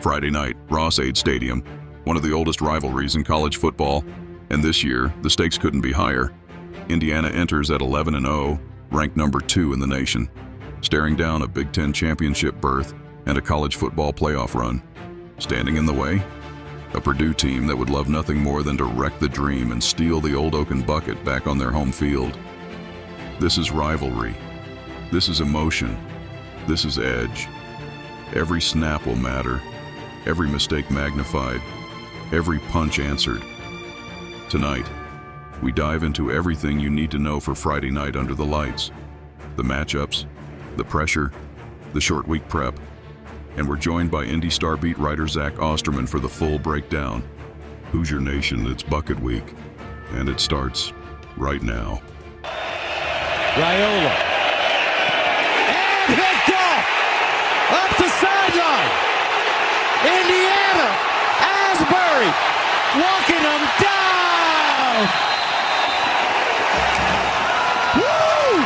Friday night, Ade Stadium, one of the oldest rivalries in college football, and this year, the stakes couldn't be higher. Indiana enters at 11-0, ranked number 2 in the nation, staring down a Big Ten championship berth and a college football playoff run. Standing in the way? A Purdue team that would love nothing more than to wreck the dream and steal the Old Oaken Bucket back on their home field. This is rivalry. This is emotion. This is edge. Every snap will matter. Every mistake magnified. Every punch answered. Tonight, we dive into everything you need to know for Friday night under the lights. The matchups, the pressure, the short week prep. And we're joined by Indy Star beat writer Zach Osterman for the full breakdown. Hoosier Nation, it's Bucket Week, and it starts right now. Raiola. And picked off! Up the sideline! Indiana! Asbury! Walking them down! Woo!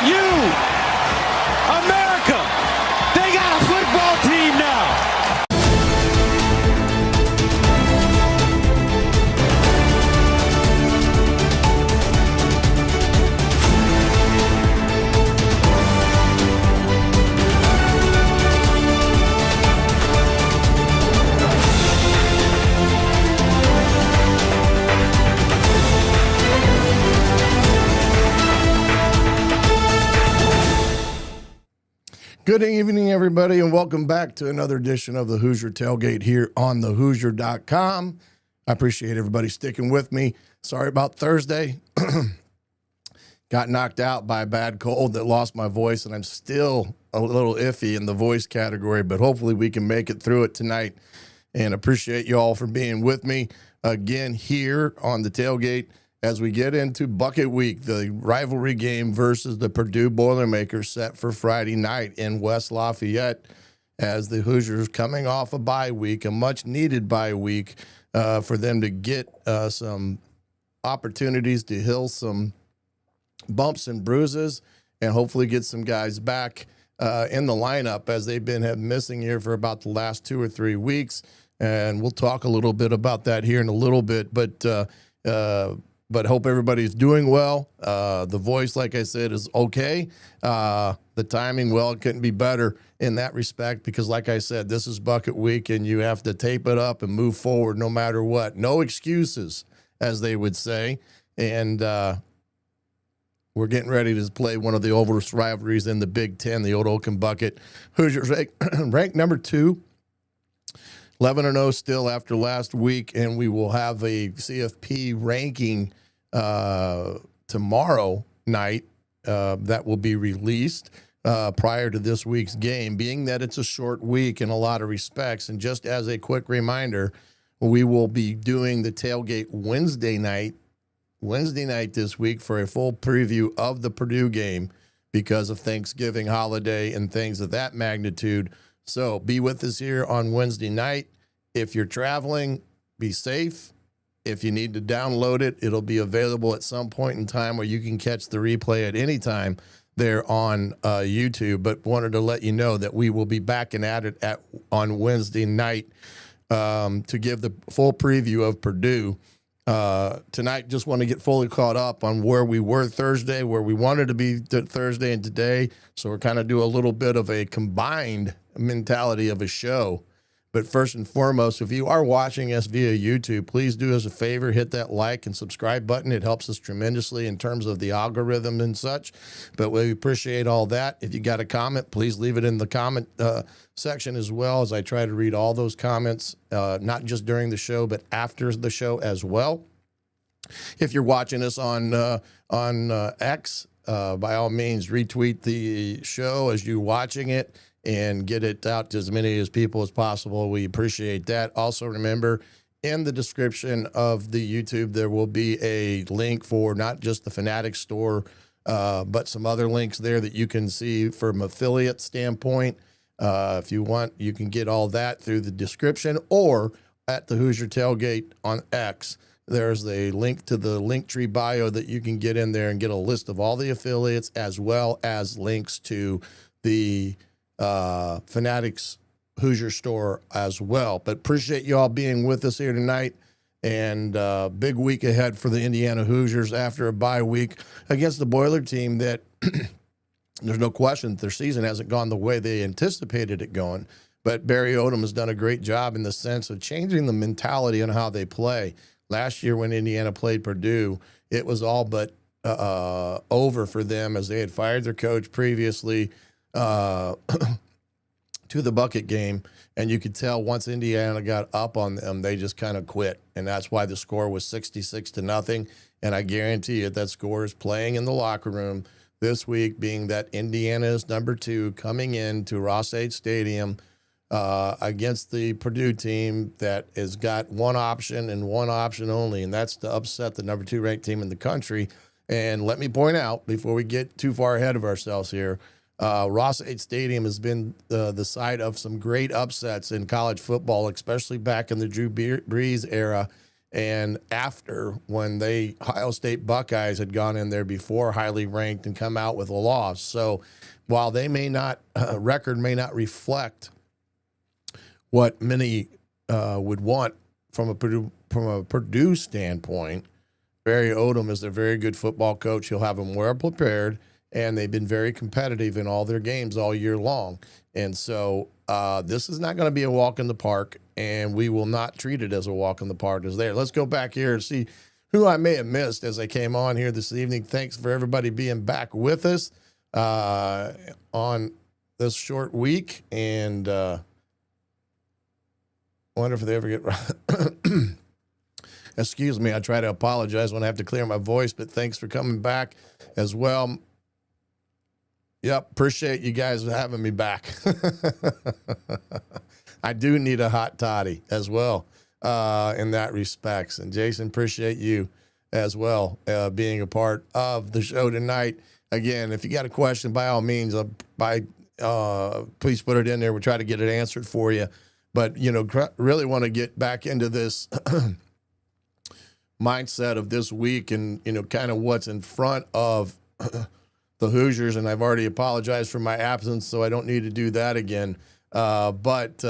IU! America! They got a football team now! Good evening, everybody, and welcome back to another edition of the Hoosier Tailgate here on thehoosier.com. I appreciate everybody sticking with me. Sorry about Thursday. Got knocked out by a bad cold that lost my voice, and I'm still a little iffy in the voice category, but hopefully we can make it through it tonight. And appreciate you all for being with me again here on the Tailgate as we get into Bucket Week, the rivalry game versus the Purdue Boilermakers set for Friday night in West Lafayette, as the Hoosiers coming off a bye week, a much-needed bye week, for them to get some opportunities to heal some bumps and bruises and hopefully get some guys back in the lineup, as they've been missing here for about the last 2 or 3 weeks. And we'll talk a little bit about that here in a little bit, but hope everybody's doing well. The voice, like I said, is okay. The timing, well, it couldn't be better in that respect, because like I said, this is Bucket Week and you have to tape it up and move forward no matter what. No excuses, as they would say. And we're getting ready to play one of the oldest rivalries in the Big Ten, the Old Oaken Bucket. Hoosiers ranked number 2. 11-0 still after last week, and we will have a CFP ranking tomorrow night that will be released prior to this week's game, being that it's a short week in a lot of respects. And just as a quick reminder, we will be doing the Tailgate Wednesday night this week for a full preview of the Purdue game because of Thanksgiving holiday and things of that magnitude. So be with us here on Wednesday night. If you're traveling, be safe. If you need to download it, it'll be available at some point in time where you can catch the replay at any time there on YouTube. But wanted to let you know that we will be back and at it on Wednesday night to give the full preview of Purdue. Tonight, just want to get fully caught up on where we were Thursday, where we wanted to be Thursday and today. So we're kind of do a little bit of a combined mentality of a show. But first and foremost, if you are watching us via YouTube, please do us a favor, hit that like and subscribe button. It helps us tremendously in terms of the algorithm and such. But we appreciate all that. If you got a comment, please leave it in the comment section as well, as I try to read all those comments, not just during the show, but after the show as well. If you're watching us on X, by all means, retweet the show as you're watching it and get it out to as many as people as possible. We appreciate that. Also, remember, in the description of the YouTube, there will be a link for not just the Fanatics store, but some other links there that you can see from affiliate standpoint. If you want, you can get all that through the description or at the Hoosier Tailgate on X. There's a link to the Linktree bio that you can get in there and get a list of all the affiliates, as well as links to the Fanatics Hoosier store as well. But appreciate you all being with us here tonight. And big week ahead for the Indiana Hoosiers after a bye week against the Boiler team that there's no question their season hasn't gone the way they anticipated it going. But Barry Odom has done a great job in the sense of changing the mentality on how they play. Last year when Indiana played Purdue, it was all but over for them as they had fired their coach previously to the bucket game. And you could tell once Indiana got up on them, they just kind of quit. And that's why the score was 66-0. And I guarantee you that score is playing in the locker room this week, being that Indiana is number 2 coming into Ade Stadium against the Purdue team that has got one option and one option only, and that's to upset the number 2 ranked team in the country. And let me point out, before we get too far ahead of ourselves here, Ade Stadium has been the site of some great upsets in college football, especially back in the Drew Brees era and after, when the Ohio State Buckeyes had gone in there before highly ranked and come out with a loss. So while they may not, record may not reflect what many would want from a Purdue standpoint, Barry Odom is a very good football coach. He'll have them well prepared, and they've been very competitive in all their games all year long. And so this is not going to be a walk in the park, and we will not treat it as a walk in the park as there. Let's go back here and see who I may have missed as I came on here this evening. Thanks for everybody being back with us on this short week. And wonder if they ever get excuse me, I try to apologize when I have to clear my voice, but thanks for coming back as well. Yep, appreciate you guys having me back. I do need a hot toddy as well in that respects. And Jason, appreciate you as well being a part of the show tonight. Again, if you got a question, by all means, please put it in there. We'll try to get it answered for you. But, you know, really want to get back into this mindset of this week and, you know, kind of what's in front of the Hoosiers. And I've already apologized for my absence, so I don't need to do that again. But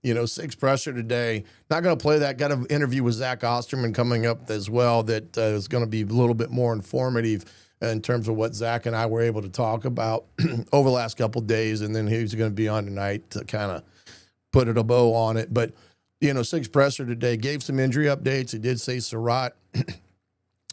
you know, Sig's presser today, not going to play that. Got an interview with Zach Osterman coming up as well that is going to be a little bit more informative in terms of what Zach and I were able to talk about over the last couple of days. And then he's going to be on tonight to kind of put a bow on it. But, you know, Sig's presser today gave some injury updates. He did say Surratt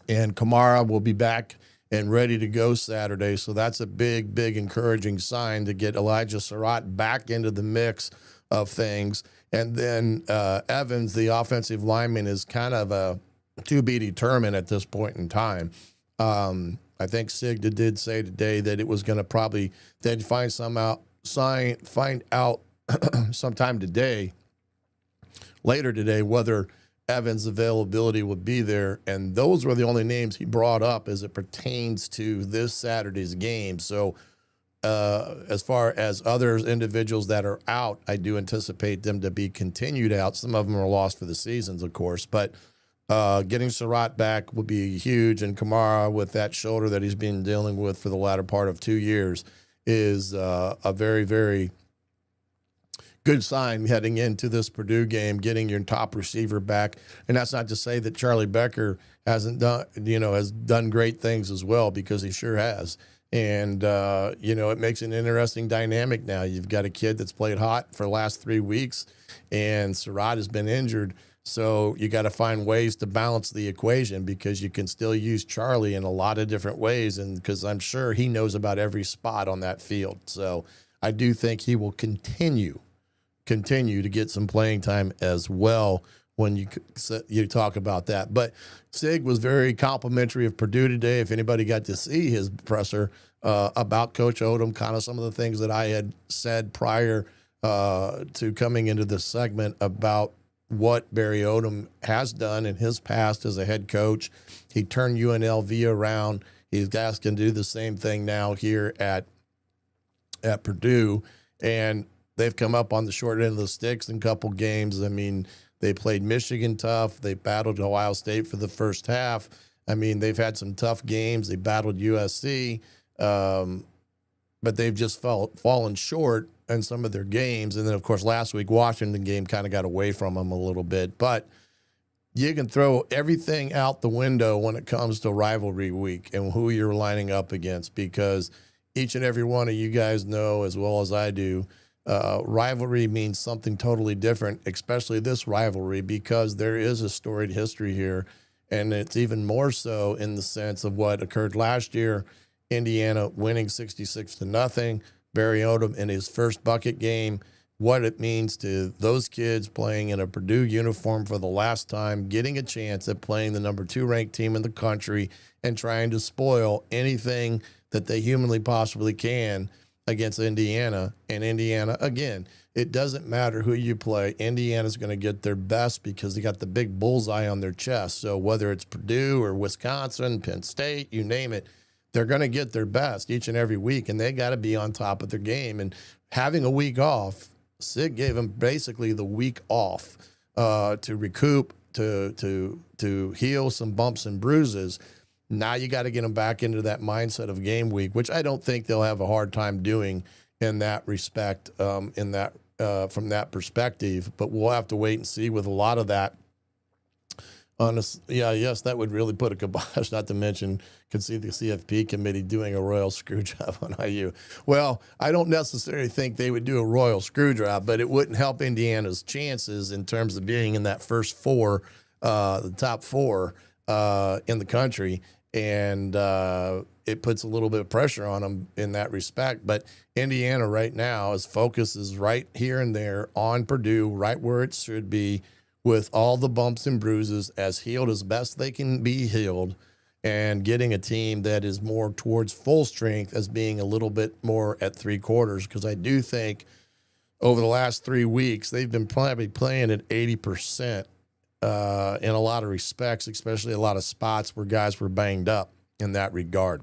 and Kamara will be back and ready to go Saturday. So that's a big, big encouraging sign to get Elijah Surratt back into the mix of things. And then Evans, the offensive lineman, is kind of a to be determined at this point in time. I think Sig did say today that it was going to probably they'd find out sometime today, later today, whether Evans' availability would be there. And those were the only names he brought up as it pertains to this Saturday's game. So as far as others, individuals that are out, I do anticipate them to be continued out. Some of them are lost for the seasons, of course, but getting Surratt back would be huge. And Kamara, with that shoulder that he's been dealing with for the latter part of 2 years, is a very, very good sign heading into this Purdue game, getting your top receiver back. And that's not to say that Charlie Becker hasn't done, has done great things as well, because he sure has. And, it makes an interesting dynamic now. You've got a kid that's played hot for the last 3 weeks, and Surratt has been injured. So you got to find ways to balance the equation, because you can still use Charlie in a lot of different ways. And because I'm sure he knows about every spot on that field. So I do think he will continue to get some playing time as well when you talk about that. But Sig was very complimentary of Purdue today. If anybody got to see his presser about Coach Odom, kind of some of the things that I had said prior to coming into this segment about what Barry Odom has done in his past as a head coach. He turned UNLV around. He's asking to do the same thing now here at Purdue. And they've come up on the short end of the sticks in a couple games. I mean, they played Michigan tough. They battled Ohio State for the first half. I mean, they've had some tough games. They battled USC, but they've just fallen short in some of their games. And then, of course, last week, Washington game kind of got away from them a little bit. But you can throw everything out the window when it comes to rivalry week and who you're lining up against, because each and every one of you guys know as well as I do, rivalry means something totally different, especially this rivalry, because there is a storied history here. And it's even more so in the sense of what occurred last year, Indiana winning 66-0, Barry Odom in his first bucket game, what it means to those kids playing in a Purdue uniform for the last time, getting a chance at playing the number 2 ranked team in the country and trying to spoil anything that they humanly possibly can against Indiana. And Indiana, again, it doesn't matter who you play. Indiana's going to get their best because they got the big bullseye on their chest. So whether it's Purdue or Wisconsin, Penn State, you name it, they're going to get their best each and every week, and they got to be on top of their game. And having a week off, Sig gave them basically the week off to recoup, to heal some bumps and bruises. Now you got to get them back into that mindset of game week, which I don't think they'll have a hard time doing in that respect, from that perspective. But we'll have to wait and see with a lot of that. Yes, that would really put a kibosh, not to mention could see the CFP committee doing a royal screw job on IU. Well, I don't necessarily think they would do a royal screw job, but it wouldn't help Indiana's chances in terms of being in that first 4, the top 4 in the country. And it puts a little bit of pressure on them in that respect. But Indiana right now, his focus is right here and there on Purdue, right where it should be, with all the bumps and bruises as healed as best they can be healed, and getting a team that is more towards full strength as being a little bit more at 3/4. Because I do think over the last 3 weeks, they've been probably playing at 80% in a lot of respects, especially a lot of spots where guys were banged up in that regard.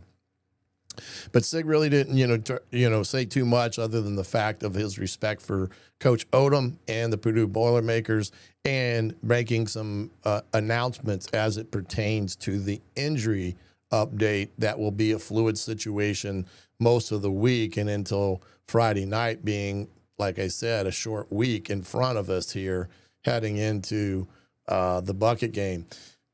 But Sig really didn't, say too much other than the fact of his respect for Coach Odom and the Purdue Boilermakers, and making some announcements as it pertains to the injury update that will be a fluid situation most of the week and until Friday night, being, like I said, a short week in front of us here heading into the bucket game.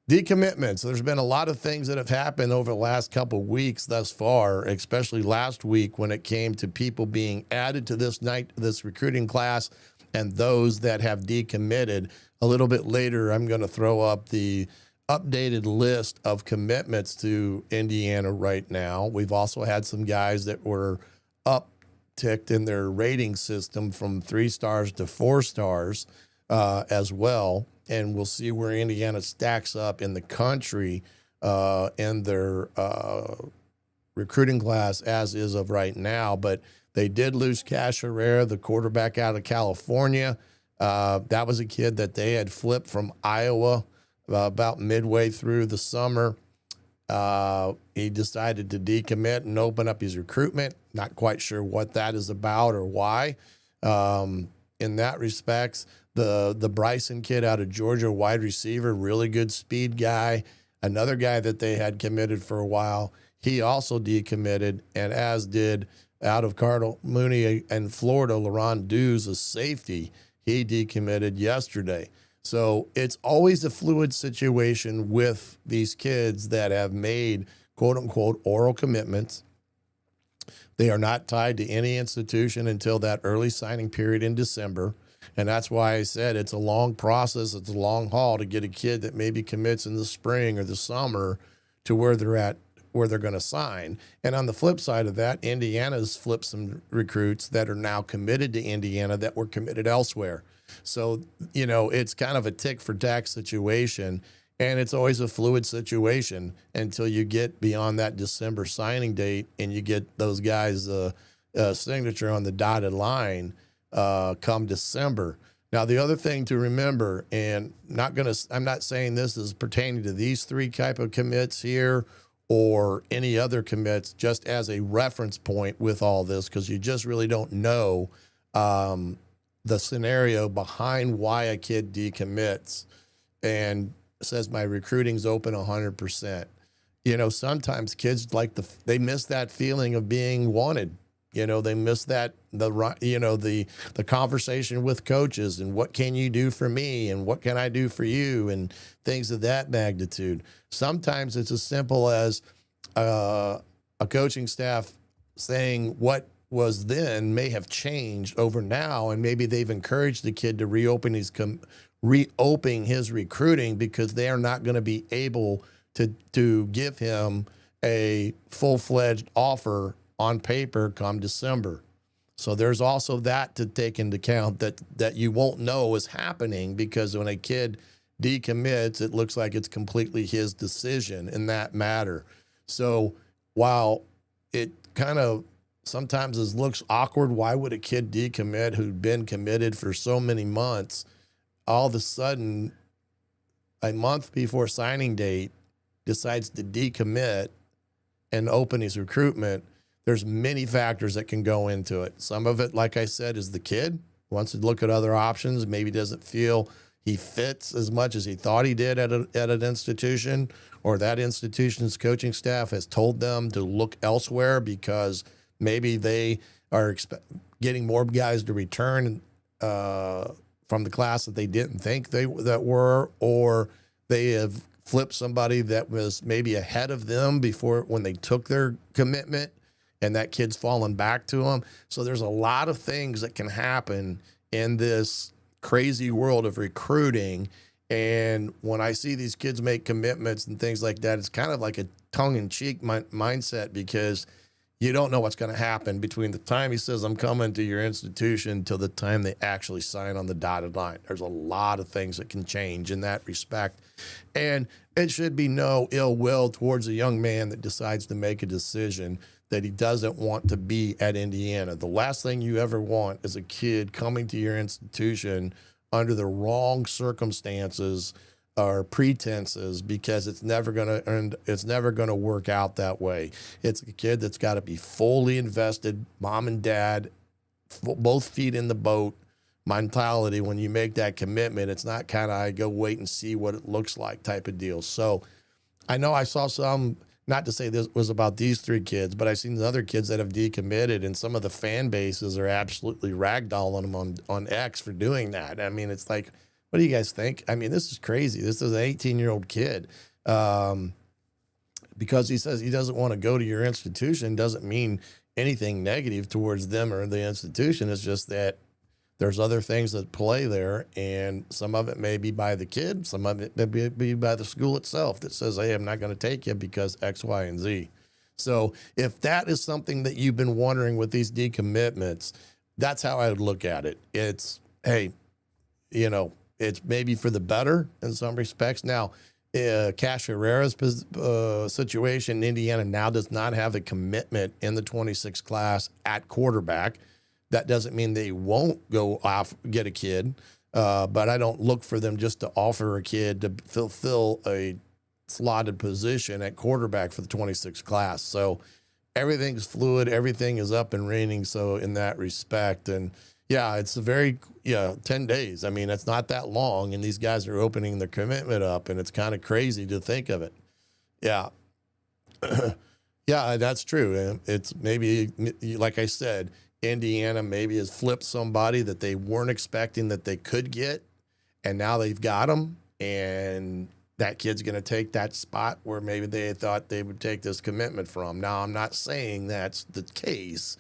Decommitments. There's been a lot of things that have happened over the last couple of weeks thus far, especially last week when it came to people being added to this recruiting class and those that have decommitted. A little bit later, I'm going to throw up the updated list of commitments to Indiana right now. We've also had some guys that were upticked in their rating system from 3 stars to 4 stars as well. And we'll see where Indiana stacks up in the country in their recruiting class as is of right now. But they did lose Cash Herrera, the quarterback out of California. That was a kid that they had flipped from Iowa about midway through the summer. He decided to decommit and open up his recruitment. Not quite sure what that is about or why. In that respects, the Bryson kid out of Georgia, wide receiver, really good speed guy. Another guy that they had committed for a while, he also decommitted, and as did out of Cardinal Mooney and Florida, LaRon Dews, a safety. He decommitted yesterday. So it's always a fluid situation with these kids that have made, quote unquote, oral commitments. They are not tied to any institution until that early signing period in December. And that's why I said it's a long process. It's a long haul to get a kid that maybe commits in the spring or the summer to where they're at, where they're going to sign. And on the flip side of that, Indiana's flipped some recruits that are now committed to Indiana that were committed elsewhere. So, it's kind of a tick for tack situation. And it's always a fluid situation until you get beyond that December signing date and you get those guys' signature on the dotted line come December. Now, the other thing to remember, and I'm not saying this is pertaining to these 3 type of commits here or any other commits, just as a reference point with all this, because you just really don't know the scenario behind why a kid decommits and says my recruiting's open 100%. Sometimes kids they miss that feeling of being wanted. They miss the conversation with coaches and what can you do for me and what can I do for you and things of that magnitude. Sometimes it's as simple as a coaching staff saying what was then may have changed over now, and maybe they've encouraged the kid to reopen his recruiting because they are not going to be able to give him a full-fledged offer on paper come December. So there's also that to take into account that you won't know is happening, because when a kid decommits, it looks like it's completely his decision in that matter. So while it kind of sometimes looks awkward, why would a kid decommit who'd been committed for so many months, all of a sudden, a month before signing date, decides to decommit and open his recruitment? There's many factors that can go into it. Some of it, like I said, is the kid wants to look at other options, maybe doesn't feel he fits as much as he thought he did at an institution, or that institution's coaching staff has told them to look elsewhere because maybe they are getting more guys to return from the class that they didn't think that were, or they have flipped somebody that was maybe ahead of them before when they took their commitment, and that kid's fallen back to them. So there's a lot of things that can happen in this crazy world of recruiting. And when I see these kids make commitments and things like that, it's kind of like a tongue-in-cheek mindset, because you don't know what's going to happen between the time he says, I'm coming to your institution, till the time they actually sign on the dotted line. There's a lot of things that can change in that respect. And it should be no ill will towards a young man that decides to make a decision that he doesn't want to be at Indiana. The last thing you ever want is a kid coming to your institution under the wrong circumstances or pretenses, because it's never going to work out that way. It's a kid that's got to be fully invested, mom and dad, both feet in the boat mentality. When you make that commitment, it's not kind of, I go wait and see what it looks like type of deal. So I know I saw some, not to say this was about these three kids, but I've seen the other kids that have decommitted, and some of the fan bases are absolutely ragdolling them on X for doing that. I mean, it's like, what do you guys think? I mean, this is crazy. This is an 18-year-old kid. Because he says he doesn't want to go to your institution doesn't mean anything negative towards them or the institution. It's just that there's other things that play there, and some of it may be by the kid, some of it may be by the school itself that says, hey, I'm not going to take you because X, Y, and Z. So if that is something that you've been wondering with these decommitments, that's how I would look at it. It's, hey, it's maybe for the better in some respects. Now, Cash Herrera's situation in Indiana now does not have a commitment in the 26 class at quarterback. That doesn't mean they won't go off, get a kid, but I don't look for them just to offer a kid to fulfill a slotted position at quarterback for the 26 class. So everything's fluid, everything is up and running. So in that respect, and yeah, it's 10 days. I mean, it's not that long, and these guys are opening their commitment up, and it's kind of crazy to think of it. Yeah. Yeah, that's true. It's maybe, like I said, Indiana maybe has flipped somebody that they weren't expecting that they could get, and now they've got them, and that kid's going to take that spot where maybe they thought they would take this commitment from. Now, I'm not saying that's the case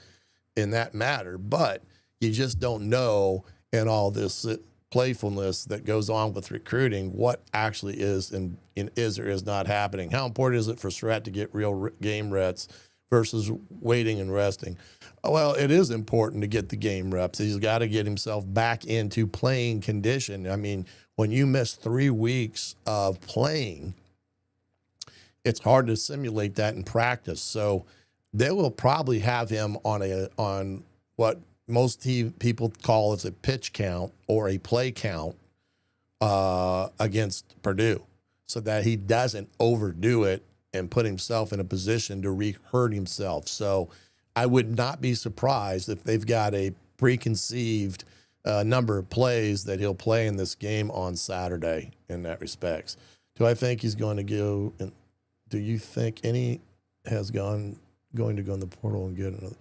in that matter, but you just don't know in all this playfulness that goes on with recruiting what actually is and is or is not happening. How important is it for Surratt to get real game reps versus waiting and resting? Well, it is important to get the game reps. He's got to get himself back into playing condition. I mean, when you miss 3 weeks of playing, it's hard to simulate that in practice. So they will probably have him on what most people call as a pitch count or a play count against Purdue, so that he doesn't overdo it and put himself in a position to re-hurt himself. So I would not be surprised if they've got a preconceived number of plays that he'll play in this game on Saturday in that respects. Do I think he's going to go? Do you think any has going to go in the portal and get another?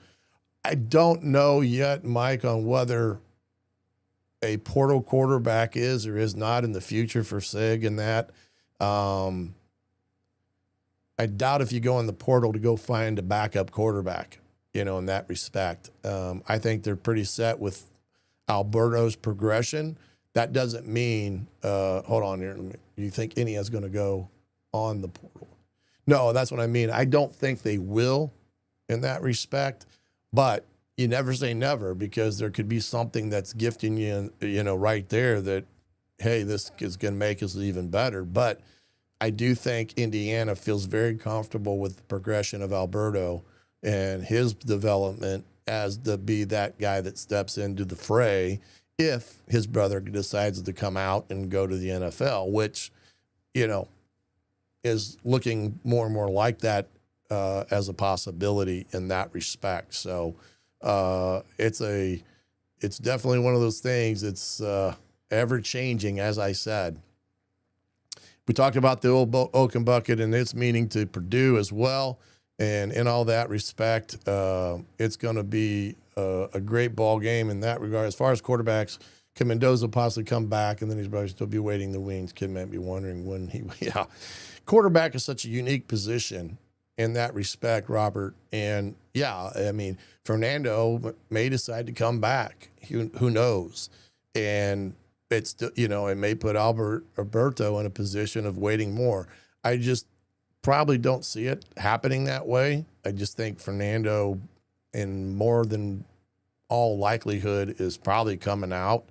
I don't know yet, Mike, on whether a portal quarterback is or is not in the future for SIG and that. I doubt if you go in the portal to go find a backup quarterback, in that respect. I think they're pretty set with Alberto's progression. That doesn't mean, hold on here, you think Indiana's going to go on the portal? No, that's what I mean. I don't think they will in that respect, but you never say never, because there could be something that's gifting you, right there that, hey, this is going to make us even better. But I do think Indiana feels very comfortable with the progression of Alberto and his development as to be that guy that steps into the fray if his brother decides to come out and go to the NFL, which, is looking more and more like that as a possibility in that respect. So it's definitely one of those things. It's ever changing, as I said. We talked about the Old Oaken Bucket and its meaning to Purdue as well. And in all that respect, it's going to be a great ball game in that regard. As far as quarterbacks, can Mendoza possibly come back, and then he's probably still be waiting in the wings? Kid might be wondering when he, yeah. Quarterback is such a unique position in that respect, Robert. And yeah, I mean, Fernando may decide to come back. Who knows? And it's, it may put Alberto in a position of waiting more. I just probably don't see it happening that way. I just think Fernando, in more than all likelihood, is probably coming out.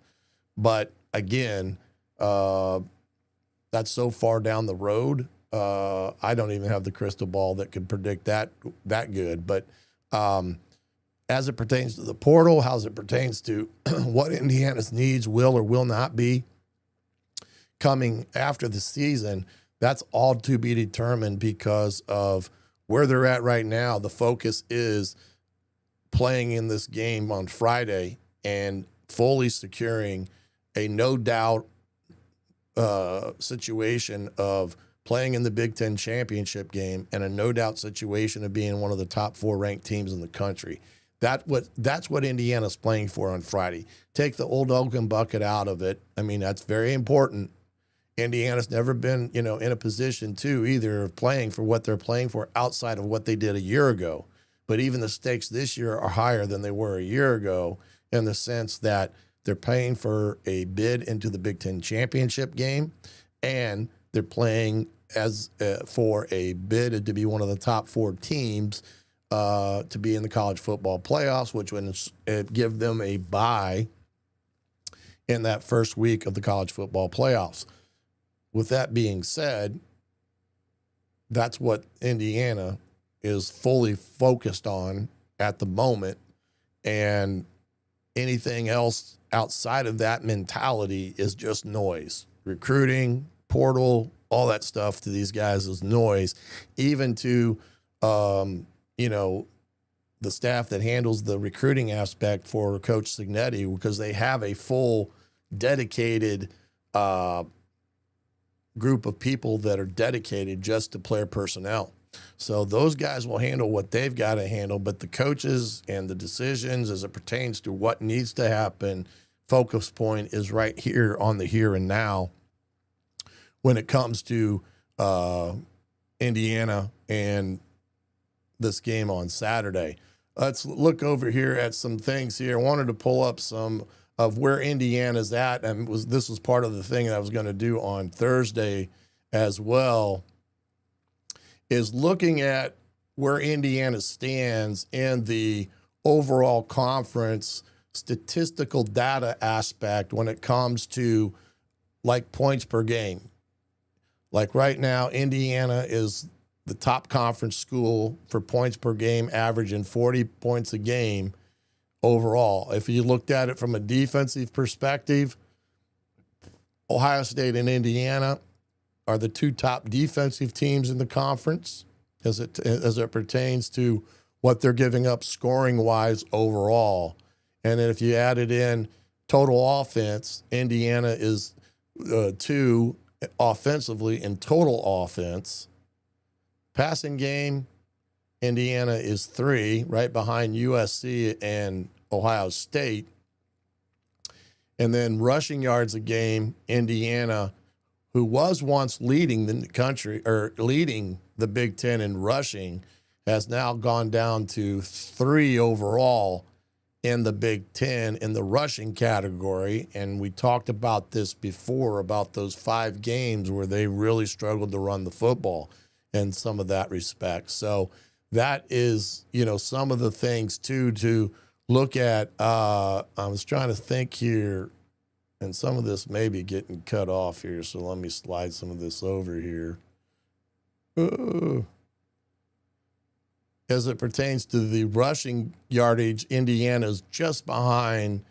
But again, that's so far down the road. I don't even have the crystal ball that could predict that good. But as it pertains to the portal, how it pertains to what Indiana's needs will or will not be coming after the season, that's all to be determined because of where they're at right now. The focus is playing in this game on Friday and fully securing a no doubt situation of playing in the Big Ten championship game and a no doubt situation of being one of the top 4 ranked teams in the country. That's what Indiana's playing for on Friday. Take the Old Oaken Bucket out of it. I mean, that's very important. Indiana's never been, in a position to either of playing for what they're playing for outside of what they did a year ago. But even the stakes this year are higher than they were a year ago, in the sense that they're paying for a bid into the Big Ten championship game, and they're playing as for a bid to be one of the top 4 teams to be in the college football playoffs, which would give them a bye in that first week of the college football playoffs. With that being said, that's what Indiana is fully focused on at the moment, and anything else outside of that mentality is just noise. Recruiting, portal, all that stuff to these guys is noise, even to, the staff that handles the recruiting aspect for Coach Signetti, because they have a full dedicated group of people that are dedicated just to player personnel. So those guys will handle what they've got to handle, but the coaches and the decisions as it pertains to what needs to happen, focus point is right here on the here and now when it comes to Indiana and this game on Saturday. Let's look over here at some things here. I wanted to pull up some of where Indiana's at, and this was part of the thing that I was going to do on Thursday as well, is looking at where Indiana stands in the overall conference statistical data aspect when it comes to like points per game. Like right now, Indiana is the top conference school for points per game, averaging 40 points a game overall. If you looked at it from a defensive perspective, Ohio State and Indiana are the 2 top defensive teams in the conference as it pertains to what they're giving up scoring-wise overall. And then if you added in total offense, Indiana is 2 offensively in total offense. Passing game, Indiana is 3, right behind USC and Ohio State. And then rushing yards a game, Indiana, who was once leading the country or leading the Big Ten in rushing, has now gone down to 3 overall in the Big Ten in the rushing category. And we talked about this before, about those 5 games where they really struggled to run the football in some of that respect. So that is, some of the things too to look at. I was trying to think here, and some of this may be getting cut off here, so let me slide some of this over here. As it pertains to the rushing yardage, Indiana's just behind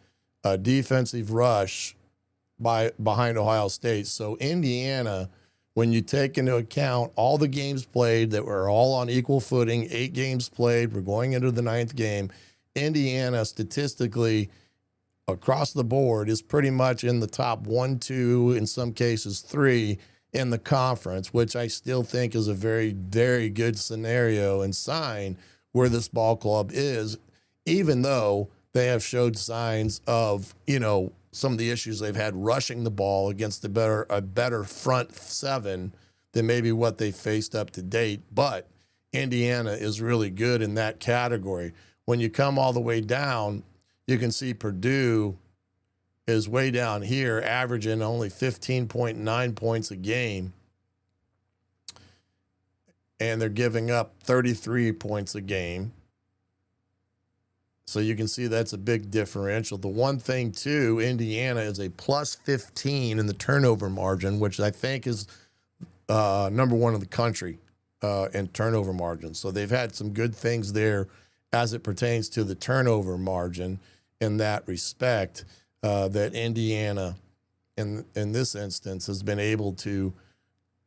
a defensive rush behind Ohio State. So Indiana, when you take into account all the games played that were all on equal footing, 8 games played, we're going into the 9th game, Indiana statistically across the board is pretty much in the top 1, 2, in some cases 3 in the conference, which I still think is a very, very good scenario and sign where this ball club is, even though they have showed signs of, some of the issues they've had rushing the ball against a better front 7 than maybe what they faced up to date. But Indiana is really good in that category. When you come all the way down, you can see Purdue is way down here, averaging only 15.9 points a game. And they're giving up 33 points a game. So you can see that's a big differential. The one thing, too, Indiana is a plus 15 in the turnover margin, which I think is number 1 in the country in turnover margin. So they've had some good things there as it pertains to the turnover margin in that respect, that Indiana, in this instance, has been able to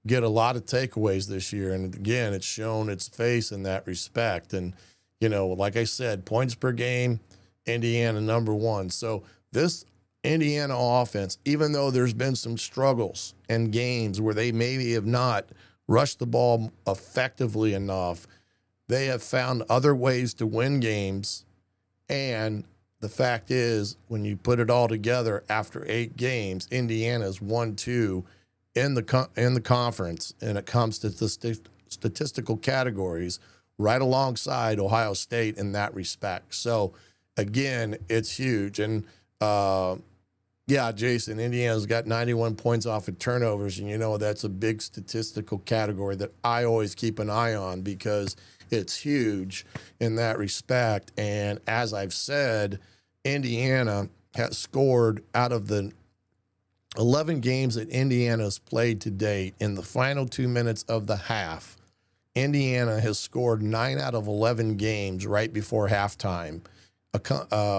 get a lot of takeaways this year. And, again, it's shown its face in that respect. And, like I said, points per game, Indiana number 1. So this Indiana offense, even though there's been some struggles and games where they maybe have not rushed the ball effectively enough, they have found other ways to win games. And the fact is, when you put it all together after 8 games, Indiana's 1-2 in the conference, and it comes to the statistical categories, right alongside Ohio State in that respect. So, again, it's huge. And, Jason, Indiana's got 91 points off of turnovers, and that's a big statistical category that I always keep an eye on because it's huge in that respect. And as I've said, Indiana has scored out of the 11 games that Indiana's played to date in the final 2 minutes of the half. Indiana has scored 9 out of 11 games right before halftime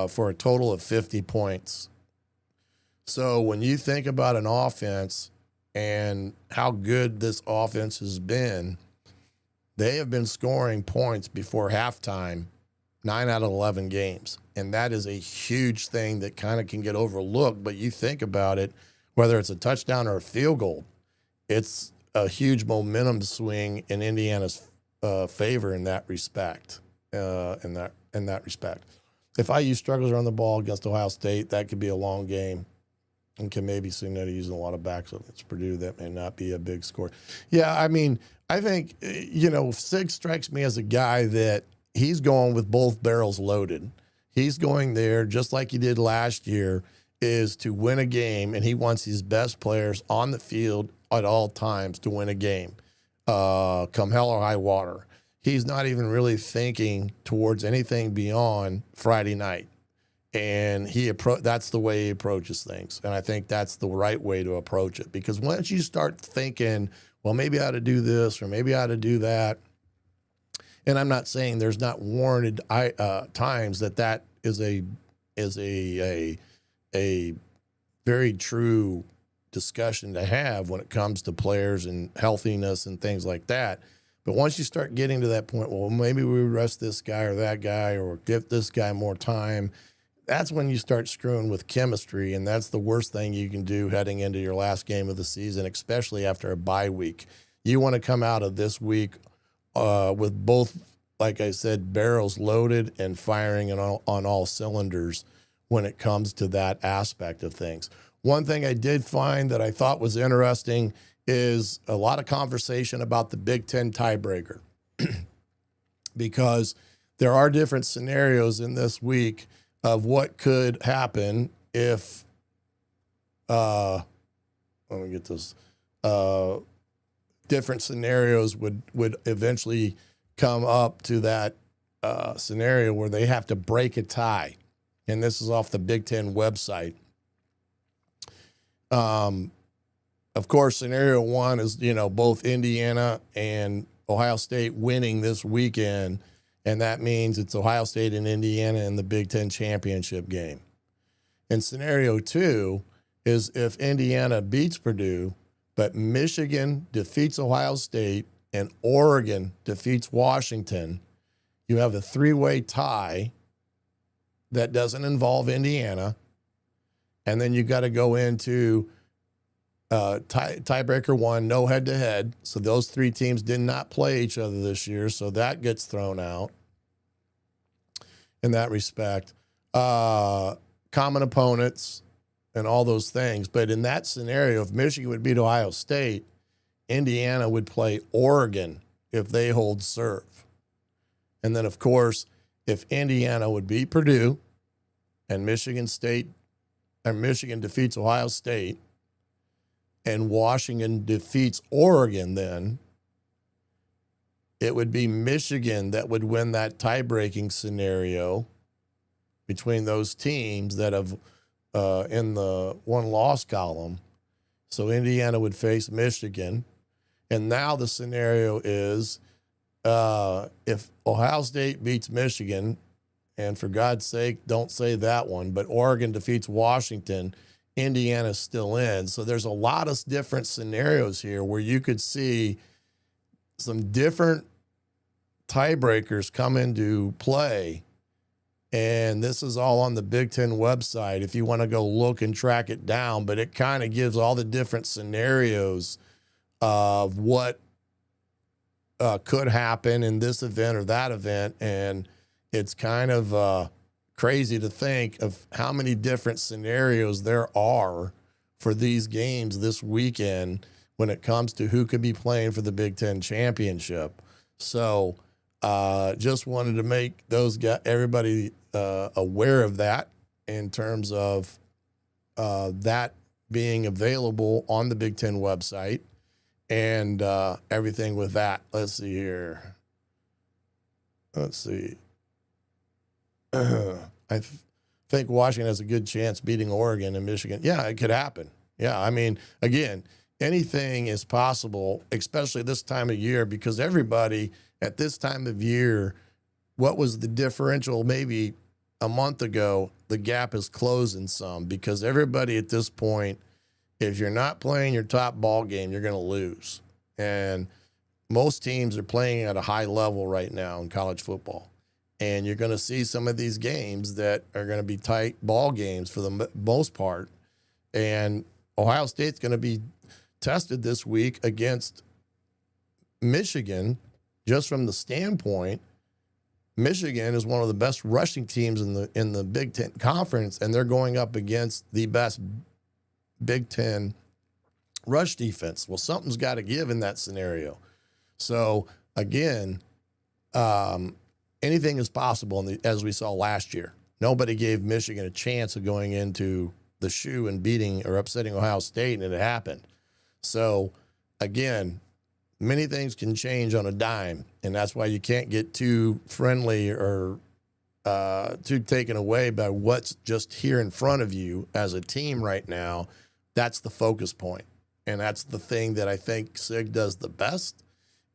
for a total of 50 points. So when you think about an offense and how good this offense has been, they have been scoring points before halftime 9 out of 11 games. And that is a huge thing that kind of can get overlooked. But you think about it, whether it's a touchdown or a field goal, it's a huge momentum swing in Indiana's favor in that respect. In that respect, if IU struggles around the ball against Ohio State, that could be a long game, and can maybe see that using a lot of backs against Purdue. That may not be a big score. Yeah, I mean, I think Sig strikes me as a guy that he's going with both barrels loaded. He's going there just like he did last year, is to win a game, and he wants his best players on the field at all times to win a game, come hell or high water. He's not even really thinking towards anything beyond Friday night. And that's the way he approaches things. And I think that's the right way to approach it. Because once you start thinking, well, maybe I ought to do this or maybe I ought to do that, and I'm not saying there's not warranted times that is a very true discussion to have when it comes to players and healthiness and things like that. But once you start getting to that point, well, maybe we rest this guy or that guy or give this guy more time, that's when you start screwing with chemistry, and that's the worst thing you can do heading into your last game of the season, especially after a bye week. You want to come out of this week with both like I said, barrels loaded and firing on all cylinders when it comes to that aspect of things. One thing I did find that I thought was interesting is a lot of conversation about the Big Ten tiebreaker because there are different scenarios in this week of what could happen if, let me get this, different scenarios would eventually come up to that scenario where they have to break a tie. And this is off the Big Ten website. Of course, scenario one is, both Indiana and Ohio State winning this weekend, and that means it's Ohio State and Indiana in the Big Ten championship game. And scenario two is if Indiana beats Purdue, but Michigan defeats Ohio State and Oregon defeats Washington, you have a three-way tie that doesn't involve Indiana, and then you've got to go into tiebreaker one, no head-to-head. So those three teams did not play each other this year, so that gets thrown out in that respect. Common opponents and all those things. But in that scenario, if Michigan would beat Ohio State, Indiana would play Oregon if they hold serve. And then, of course, if Indiana would beat Purdue and Michigan defeats Ohio State and Washington defeats Oregon, then it would be Michigan that would win that tie-breaking scenario between those teams that have in the one-loss column. So Indiana would face Michigan. And now the scenario is if Ohio State beats Michigan, and for God's sake, don't say that one, but Oregon defeats Washington, Indiana's still in. So there's a lot of different scenarios here where you could see some different tiebreakers come into play. And this is all on the Big Ten website if you want to go look and track it down. But it kind of gives all the different scenarios of what could happen in this event or that event. And it's kind of crazy to think of how many different scenarios there are for these games this weekend when it comes to who could be playing for the Big Ten championship. So just wanted to make everybody aware of that in terms of that being available on the Big Ten website and everything with that. Let's see here. Let's see. I think Washington has a good chance beating Oregon and Michigan. Yeah, it could happen. Yeah, I mean, again, anything is possible, especially this time of year, because everybody at this time of year, what was the differential maybe a month ago, the gap is closing some because everybody at this point, if you're not playing your top ball game, you're going to lose. And most teams are playing at a high level right now in college football. And you're going to see some of these games that are going to be tight ball games for the most part. And Ohio State's going to be tested this week against Michigan just from the standpoint. Michigan is one of the best rushing teams in the Big Ten Conference, and they're going up against the best Big Ten rush defense. Well, something's got to give in that scenario. So, again, anything is possible, as we saw last year. Nobody gave Michigan a chance of going into the shoe and beating or upsetting Ohio State, and it happened. So, again, many things can change on a dime, and that's why you can't get too friendly or too taken away by what's just here in front of you as a team right now. That's the focus point, and that's the thing that I think SIG does the best,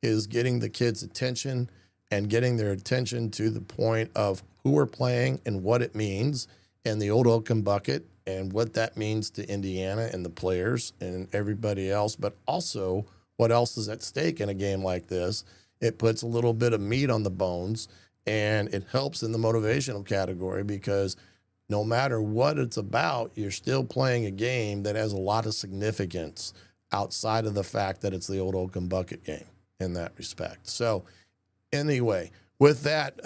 is getting the kids' attention and getting their attention to the point of who we're playing and what it means, and the Old Oaken Bucket and what that means to Indiana and the players and everybody else, but also what else is at stake in a game like this. It puts a little bit of meat on the bones, and it helps in the motivational category because no matter what it's about, you're still playing a game that has a lot of significance outside of the fact that it's the Old Oaken Bucket game in that respect. So anyway, with that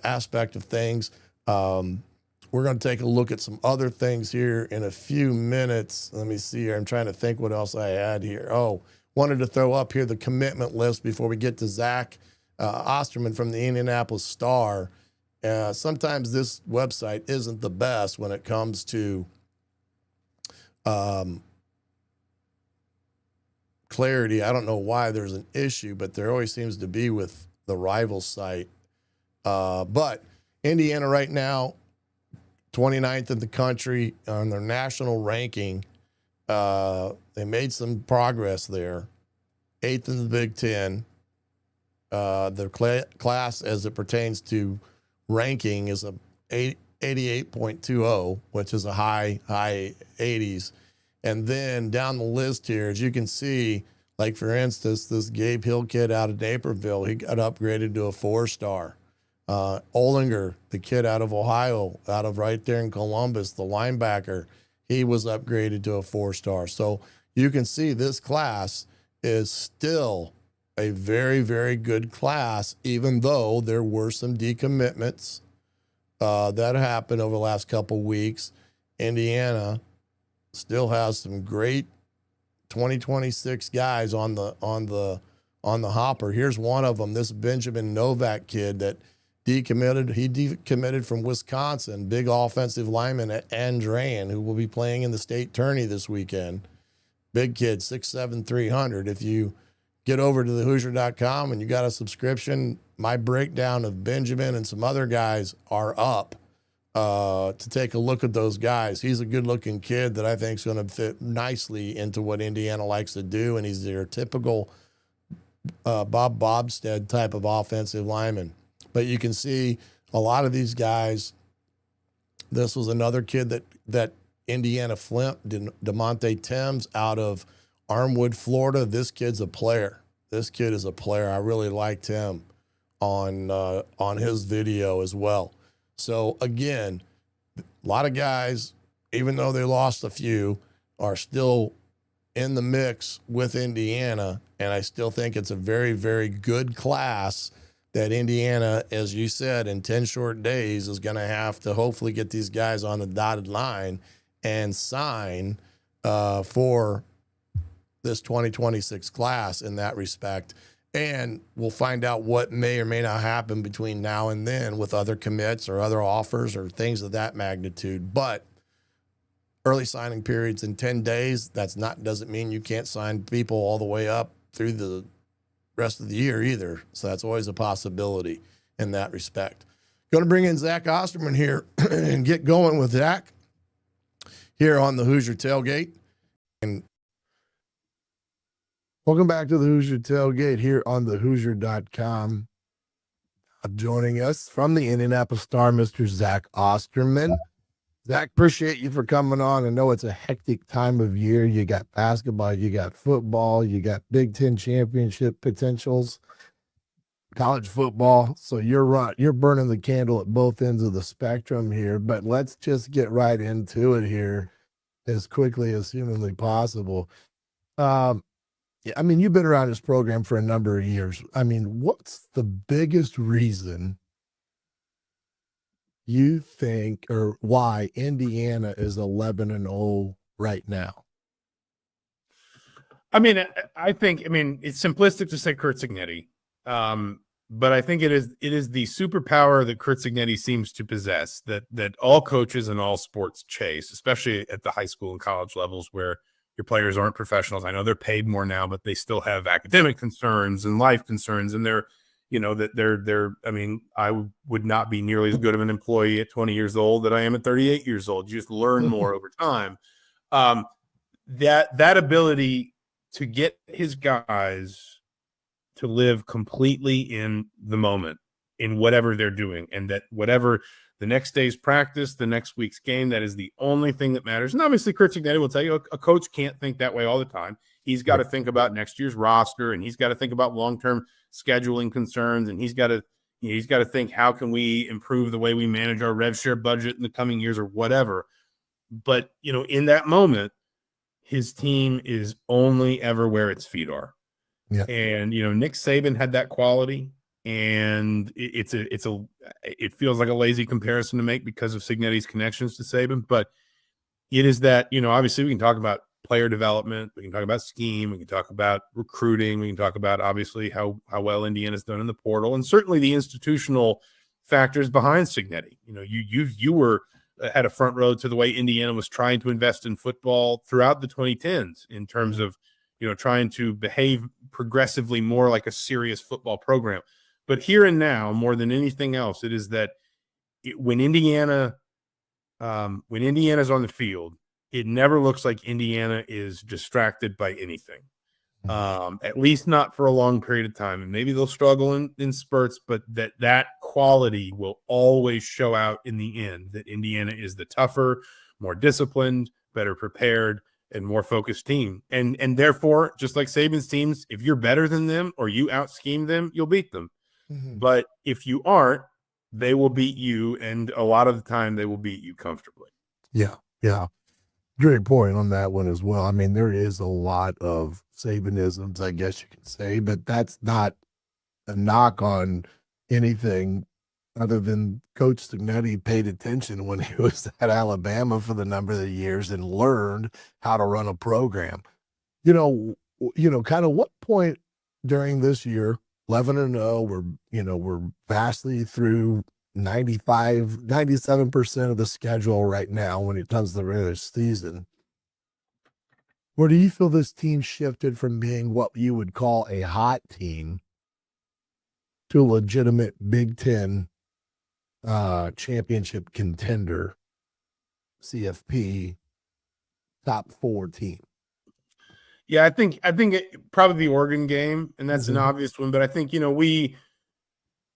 aspect of things, we're going to take a look at some other things here in a few minutes. Let me see here. I'm trying to think what else I had here. Oh, wanted to throw up here the commitment list before we get to Zach Osterman from the Indianapolis Star. Sometimes this website isn't the best when it comes to clarity. I don't know why there's an issue, but there always seems to be with the rival site. But Indiana right now, 29th in the country on their national ranking. They made some progress there. 8th in the Big Ten. Their class as it pertains to ranking is a 88.20, which is a high 80s. And then down the list here, as you can see, like for instance, this Gabe Hill kid out of Naperville, he got upgraded to a 4-star. Olinger, the kid out of Ohio, out of right there in Columbus, the linebacker, he was upgraded to a 4-star. So you can see this class is still a very, very good class, even though there were some decommitments that happened over the last couple weeks. Indiana still has some great 2026 guys on the hopper. Here's one of them, this Benjamin Novak kid that decommitted. He decommitted from Wisconsin, big offensive lineman at Andrean, who will be playing in the state tourney this weekend. Big kid, 6'7", 300. If you get over to the Hoosier.com and you got a subscription, my breakdown of Benjamin and some other guys are up to take a look at those guys. He's a good-looking kid that I think is going to fit nicely into what Indiana likes to do, and he's their typical Bob Bobstead type of offensive lineman. But you can see a lot of these guys. This was another kid that Indiana flipped, DeMonte Timms out of Armwood, Florida. This kid's a player. This kid is a player. I really liked him on his video as well. So again, a lot of guys, even though they lost a few, are still in the mix with Indiana, and I still think it's a very, very good class that Indiana, as you said, in 10 short days is going to have to hopefully get these guys on the dotted line and sign for this 2026 class in that respect. And we'll find out what may or may not happen between now and then with other commits or other offers or things of that magnitude. But early signing periods in 10 days, doesn't mean you can't sign people all the way up through the rest of the year either. So that's always a possibility in that respect. Going to bring in Zach Osterman here and get going with Zach here on the Hoosier Tailgate. And welcome back to the Hoosier Tailgate here on the Hoosier.com. Joining us from the Indianapolis Star, Mr. Zach Osterman. Zach, appreciate you for coming on. I know it's a hectic time of year. You got basketball, you got football, you got Big Ten championship potentials, college football. So you're burning the candle at both ends of the spectrum here. But let's just get right into it here as quickly as humanly possible. Yeah, I mean, you've been around this program for a number of years. I mean, what's the biggest reason you think, or why Indiana is 11-0 right now? I mean, it's simplistic to say Curt Cignetti, but I think it is the superpower that Curt Cignetti seems to possess that all coaches in all sports chase, especially at the high school and college levels where your players aren't professionals. I know they're paid more now, but they still have academic concerns and life concerns, and I would not be nearly as good of an employee at 20 years old that I am at 38 years old. You just learn more over time. That ability to get his guys to live completely in the moment in whatever they're doing, and that whatever the next day's practice, the next week's game, that is the only thing that matters. And obviously, Curt Cignetti will tell you a coach can't think that way all the time. He's got to think about next year's roster, and he's got to think about long-term scheduling concerns, and he's got to think, how can we improve the way we manage our rev share budget in the coming years or whatever. But, in that moment, his team is only ever where its feet are. Yeah. And, Nick Saban had that quality. and it feels like a lazy comparison to make because of Cignetti's connections to Saban, but it is that, obviously we can talk about player development, we can talk about scheme, we can talk about recruiting, we can talk about obviously how well Indiana's done in the portal, and certainly the institutional factors behind Cignetti. You were at a front row to the way Indiana was trying to invest in football throughout the 2010s in terms of trying to behave progressively more like a serious football program. But here and now, more than anything else, it is that when Indiana's on the field, it never looks like Indiana is distracted by anything, at least not for a long period of time. And maybe they'll struggle in spurts, but that quality will always show out in the end, that Indiana is the tougher, more disciplined, better prepared, and more focused team. And therefore, just like Saban's teams, if you're better than them or you out-scheme them, you'll beat them. Mm-hmm. But if you aren't, they will beat you, and a lot of the time they will beat you comfortably. Yeah. Great point on that one as well. I mean, there is a lot of Sabanisms, I guess you could say, but that's not a knock on anything other than Coach Cignetti paid attention when he was at Alabama for the number of years and learned how to run a program. Kind of what point during this year, 11-0, we're vastly through 97% of the schedule right now when it comes to the regular season. Where do you feel this team shifted from being what you would call a hot team to a legitimate Big Ten championship contender, CFP, top 4 team? Yeah, I think probably the Oregon game, and that's an obvious one. But I think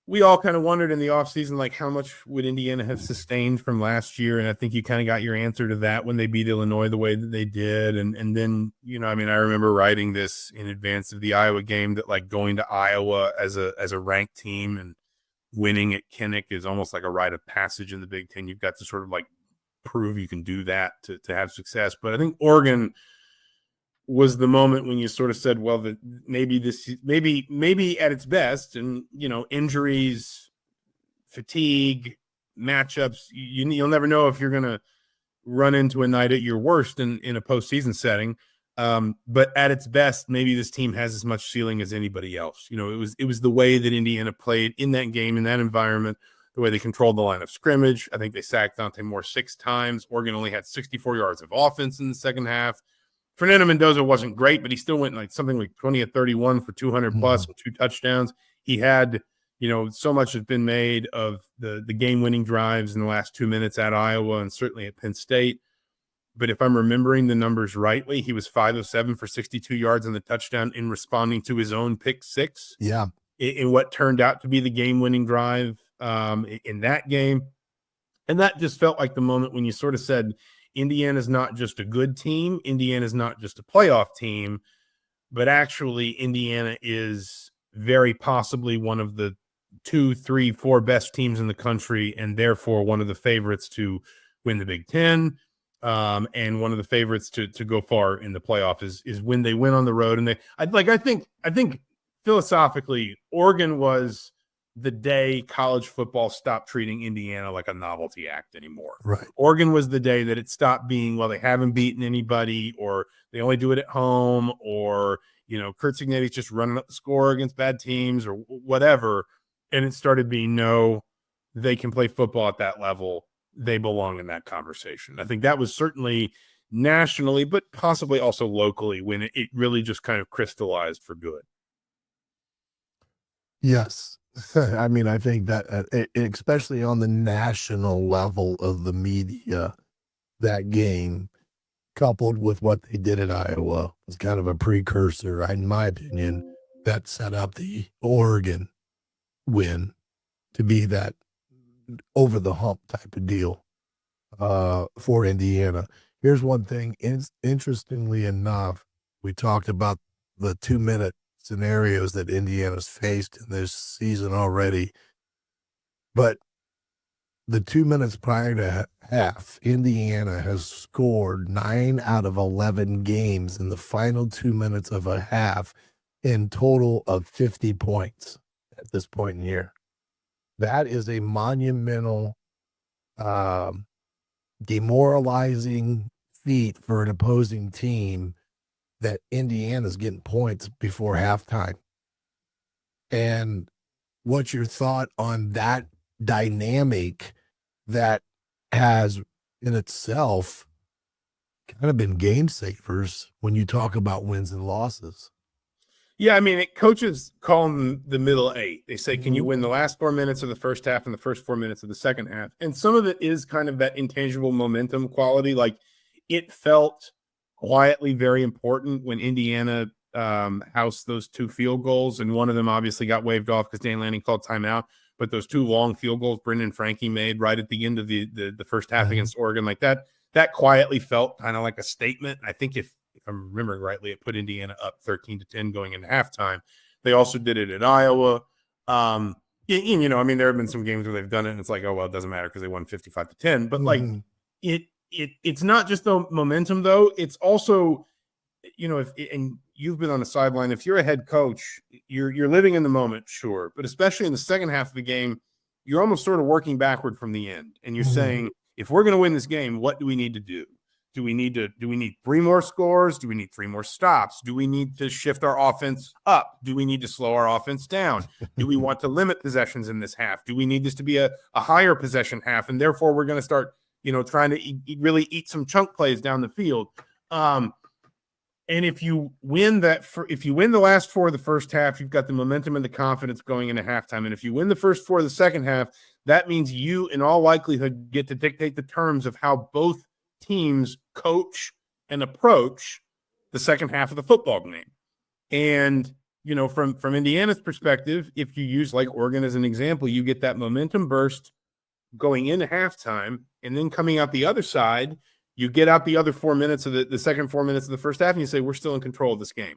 we all kind of wondered in the offseason, like, how much would Indiana have sustained from last year? And I think you kind of got your answer to that when they beat Illinois the way that they did. And then, I remember writing this in advance of the Iowa game, that like going to Iowa as a ranked team and winning at Kinnick is almost like a rite of passage in the Big Ten. You've got to sort of like prove you can do that to have success. But I think Oregon was the moment when you sort of said, well, that maybe at its best, and injuries, fatigue, matchups, you'll never know if you're going to run into a night at your worst in a postseason setting. But at its best, maybe this team has as much ceiling as anybody else. It was the way that Indiana played in that game, in that environment, the way they controlled the line of scrimmage. I think they sacked Dante Moore 6 times. Oregon only had 64 yards of offense in the second half. Fernando Mendoza wasn't great, but he still went like something like 20 of 31 for 200 plus and 2 touchdowns. He had, so much has been made of the game-winning drives in the last 2 minutes at Iowa and certainly at Penn State. But if I'm remembering the numbers rightly, he was 5 of 7 for 62 yards on the touchdown in responding to his own pick 6. Yeah. In what turned out to be the game-winning drive in that game. And that just felt like the moment when you sort of said, Indiana's not just a good team. Indiana's not just a playoff team, but actually Indiana is very possibly one of the 2, 3, 4 best teams in the country, and therefore one of the favorites to win the Big Ten, and one of the favorites to go far in the playoff is when they win on the road. And I think philosophically, Oregon was the day college football stopped treating Indiana like a novelty act anymore. Right. Oregon was the day that it stopped being, well, they haven't beaten anybody, or they only do it at home, or, Curt Cignetti's just running up the score against bad teams or whatever. And it started being, no, they can play football at that level. They belong in that conversation. I think that was certainly nationally, but possibly also locally, when it really just kind of crystallized for good. Yes. I mean, I think that especially on the national level of the media, that game, coupled with what they did at Iowa, was kind of a precursor, in my opinion, that set up the Oregon win to be that over the hump type of deal for Indiana. Here's one thing. Interestingly enough, we talked about the 2-minute scenarios that Indiana's faced in this season already. But the 2 minutes prior to half, Indiana has scored 9 out of 11 games in the final 2 minutes of a half, in total of 50 points. at this point in the year. That is a monumental, demoralizing feat for an opposing team that Indiana's getting points before halftime. And what's your thought on that dynamic that has in itself kind of been game savers when you talk about wins and losses? Yeah, I mean, coaches call them the middle eight. They say, can you win the last 4 minutes of the first half and the first 4 minutes of the second half? And some of it is kind of that intangible momentum quality. Like, it felt quietly very important when Indiana housed those 2 field goals, and one of them obviously got waved off because Dan Lanning called timeout. But those 2 long field goals Brendan Frankie made right at the end of the first half against Oregon, like that quietly felt kind of like a statement. I think if I'm remembering rightly, it put Indiana up 13-10 going into halftime. They also did it at Iowa. You know, I mean, there have been some games where they've done it, and it's like, oh well, it doesn't matter because they won 55-10. But like, it's not just the momentum though. It's also, you know, and you've been on the sideline. If you're a head coach, you're living in the moment, sure, but especially in the second half of the game, you're almost sort of working backward from the end, and you're saying, if we're going to win this game, what do we need to do? Do we need 3 more scores? Do we need 3 more stops? Do we need to shift our offense up? Do we need to slow our offense down? Do we want to limit possessions in this half? Do we need this to be a higher possession half? And therefore we're going to start, you know, trying to really eat some chunk plays down the field. And if you win if you win the last 4 of the first half, you've got the momentum and the confidence going into halftime. And if you win the first 4 of the second half, that means you, in all likelihood, get to dictate the terms of how both teams coach and approach the second half of the football game. And, you know, from Indiana's perspective, if you use like Oregon as an example, you get that momentum burst going into halftime, and then coming out the other side, you get out the other 4 minutes of the second 4 minutes of the first half, and you say, we're still in control of this game.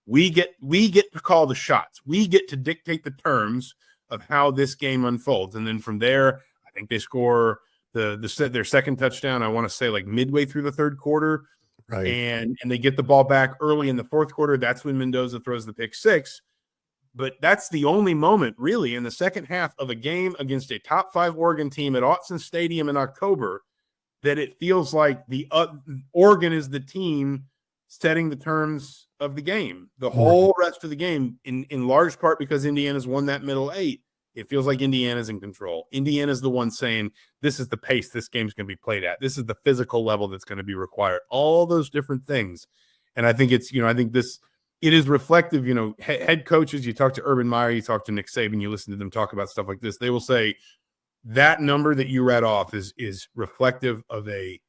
We get to call the shots. We get to dictate the terms of how this game unfolds. And then from there, I think they score their second touchdown, I want to say like midway through the third quarter. Right. And they get the ball back early in the fourth quarter. That's when Mendoza throws the pick 6. But that's the only moment really in the second half of a game against a top 5 Oregon team at Autzen Stadium in October that it feels like the Oregon is the team setting the terms of the game. The whole rest of the game, in large part because Indiana's won that middle 8, it feels like Indiana's in control. Indiana's the one saying, this is the pace this game's going to be played at. This is the physical level that's going to be required. All those different things. And I think it's, you know, it is reflective, you know, head coaches, you talk to Urban Meyer, you talk to Nick Saban, you listen to them talk about stuff like this. They will say that number that you read off is reflective of a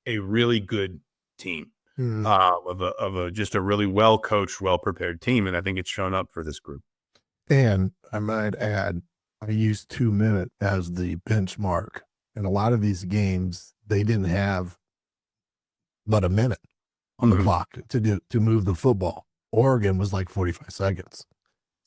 really good team, of just a really well-coached, well-prepared team. And I think it's shown up for this group. And I might add, I used 2 minutes as the benchmark. And a lot of these games, they didn't have but a minute on the clock to move the football. Oregon was like 45 seconds.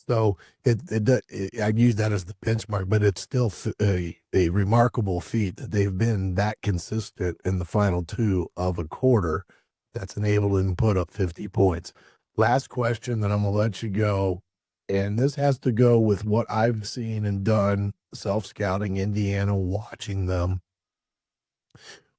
So I use that as the benchmark, but it's still a remarkable feat that they've been that consistent in the final 2 of a quarter that's enabled them to put up 50 points. Last question, then I'm going to let you go. And this has to go with what I've seen and done, self-scouting Indiana, watching them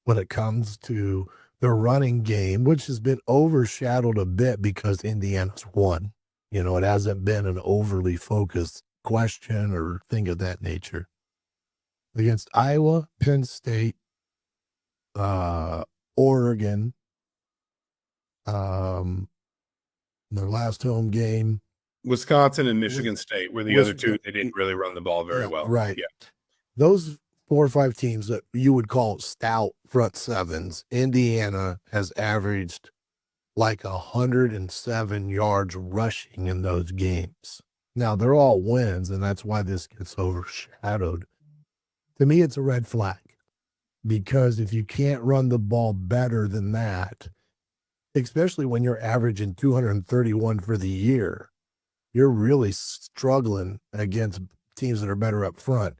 when it comes to the running game, which has been overshadowed a bit because Indiana's won. You know, it hasn't been an overly focused question or thing of that nature. Against Iowa, Penn State, Oregon, their last home game, Wisconsin and Michigan State were the other 2. They didn't really run the ball very well. Right. Yeah. Those 4 or 5 teams that you would call stout front sevens, Indiana has averaged like 107 yards rushing in those games. Now, they're all wins, and that's why this gets overshadowed. To me, it's a red flag, because if you can't run the ball better than that, especially when you're averaging 231 for the year, you're really struggling against teams that are better up front.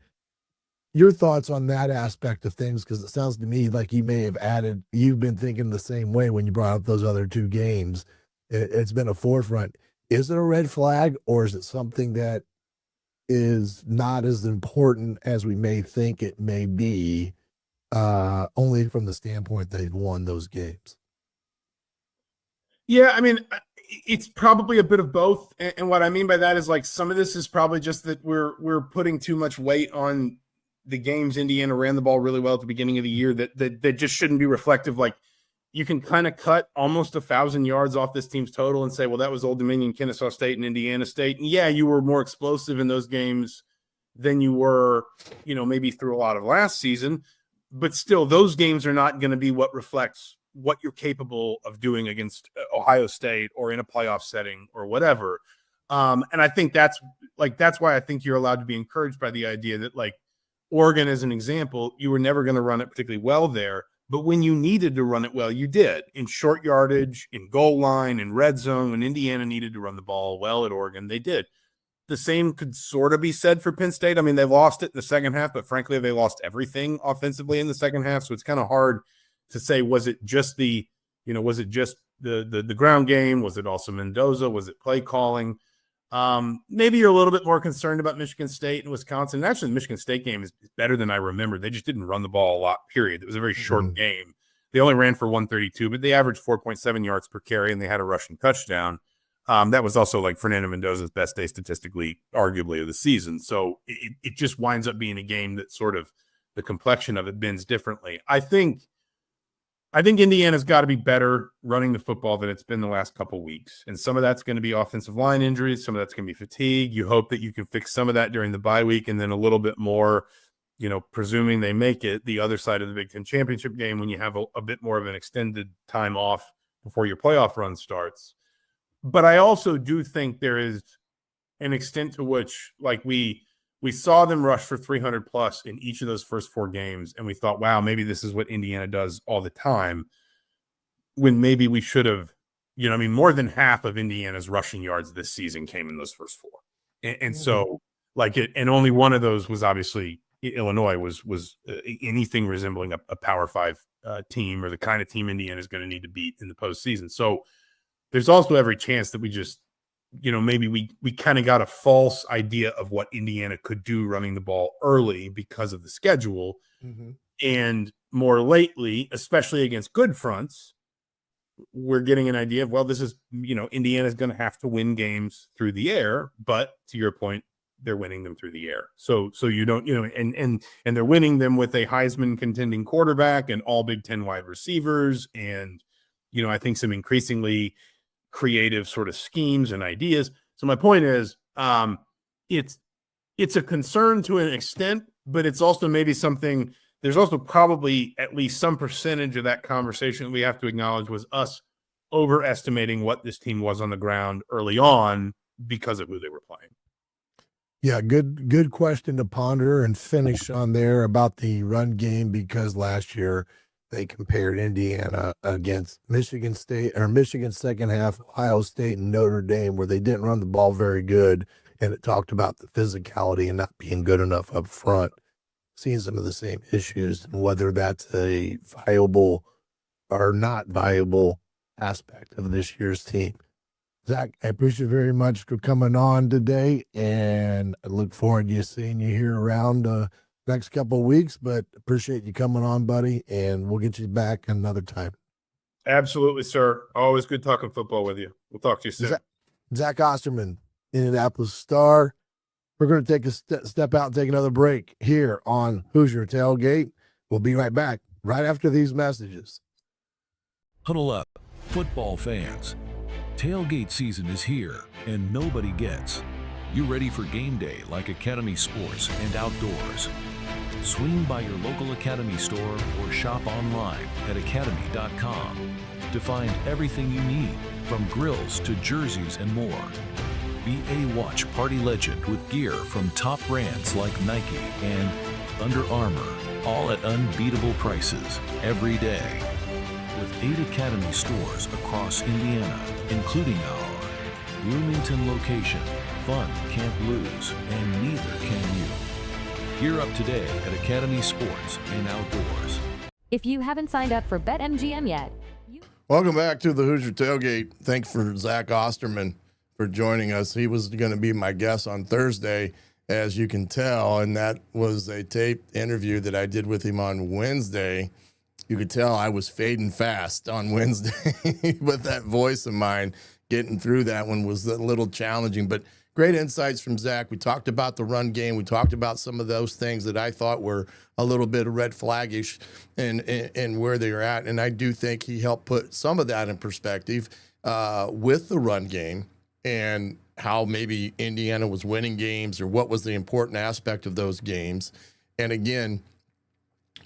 Your thoughts on that aspect of things, because it sounds to me like you may have added, you've been thinking the same way when you brought up those other 2 games. It's been a forefront. Is it a red flag, or is it something that is not as important as we may think it may be, only from the standpoint they've won those games. Yeah, I mean, it's probably a bit of both. And what I mean by that is, like, some of this is probably just that we're putting too much weight on the games Indiana ran the ball really well at the beginning of the year that just shouldn't be reflective. Like, you can kind of cut almost 1,000 yards off this team's total and say, well, that was Old Dominion, Kennesaw State, and Indiana State. And yeah, you were more explosive in those games than you were, maybe through a lot of last season. But still, those games are not going to be what reflects what you're capable of doing against Ohio State or in a playoff setting or whatever. And I think that's why I think you're allowed to be encouraged by the idea that, like, Oregon, as an example, you were never going to run it particularly well there. But when you needed to run it well, you did. In short yardage, in goal line, in red zone, when Indiana needed to run the ball well at Oregon, they did. The same could sort of be said for Penn State. I mean, they lost it in the second half, but frankly, they lost everything offensively in the second half. So it's kind of hard to say, was it just the ground game? Was it also Mendoza? Was it play calling? Maybe you're a little bit more concerned about Michigan State and Wisconsin. And actually, the Michigan State game is better than I remember. They just didn't run the ball a lot, period. It was a very short game. They only ran for 132, but they averaged 4.7 yards per carry, and they had a rushing touchdown. That was also, like, Fernando Mendoza's best day statistically, arguably, of the season. So it just winds up being a game that sort of the complexion of it bends differently. I think Indiana's got to be better running the football than it's been the last couple weeks. And some of that's going to be offensive line injuries. Some of that's going to be fatigue. You hope that you can fix some of that during the bye week, and then a little bit more, presuming they make it, the other side of the Big Ten championship game when you have a bit more of an extended time off before your playoff run starts. But I also do think there is an extent to which, like, we saw them rush for 300 plus in each of those first 4 games, and we thought, wow, maybe this is what Indiana does all the time, when maybe we should have, more than half of Indiana's rushing yards this season came in those first 4. And so, like, and only one of those was obviously Illinois was anything resembling a Power 5 team, or the kind of team Indiana is going to need to beat in the postseason. So there's also every chance that we just, maybe we kind of got a false idea of what Indiana could do running the ball early because of the schedule. Mm-hmm. And more lately, especially against good fronts, we're getting an idea of, well, this is, Indiana's going to have to win games through the air. But to your point, they're winning them through the air. So you don't, and they're winning them with a Heisman contending quarterback and all Big Ten wide receivers. And, I think some increasingly creative sort of schemes and ideas. So my point is, it's a concern to an extent, but it's also maybe something. There's also probably at least some percentage of that conversation that we have to acknowledge was us overestimating what this team was on the ground early on because of who they were playing. Yeah, good question to ponder and finish on there about the run game, because last year they compared Indiana against Michigan State, or Michigan second half, Ohio State, and Notre Dame, where they didn't run the ball very good. And it talked about the physicality and not being good enough up front, seeing some of the same issues, and whether that's a viable or not viable aspect of this year's team. Zach, I appreciate you very much for coming on today, and I look forward to seeing you here around next couple of weeks, but appreciate you coming on, buddy, and we'll get you back another time. Absolutely, sir. Always good talking football with you. We'll talk to you soon. Zach Osterman, Indianapolis Star. We're going to take a step out and take another break here on Hoosier Tailgate. We'll be right back right after these messages. Huddle up, football fans. Tailgate season is here, and nobody gets. You ready for game day like Academy Sports and Outdoors? Swing by your local Academy store or shop online at academy.com to find everything you need, from grills to jerseys and more. Be a watch party legend with gear from top brands like Nike and Under Armour, all at unbeatable prices every day. With 8 Academy stores across Indiana, including our Bloomington location. Fun can't lose, and neither can you. Gear up today at Academy Sports and Outdoors. If you haven't signed up for BetMGM yet. Welcome back to the Hoosier Tailgate. Thanks for Zach Osterman for joining us. He was going to be my guest on Thursday, as you can tell, and that was a taped interview that I did with him on Wednesday. You could tell I was fading fast on Wednesday with that voice of mine. Getting through that one was a little challenging, but great insights from Zach. We talked about the run game. We talked about some of those things that I thought were a little bit of red flaggish and where they were at. And I do think he helped put some of that in perspective with the run game and how maybe Indiana was winning games or what was the important aspect of those games. And again,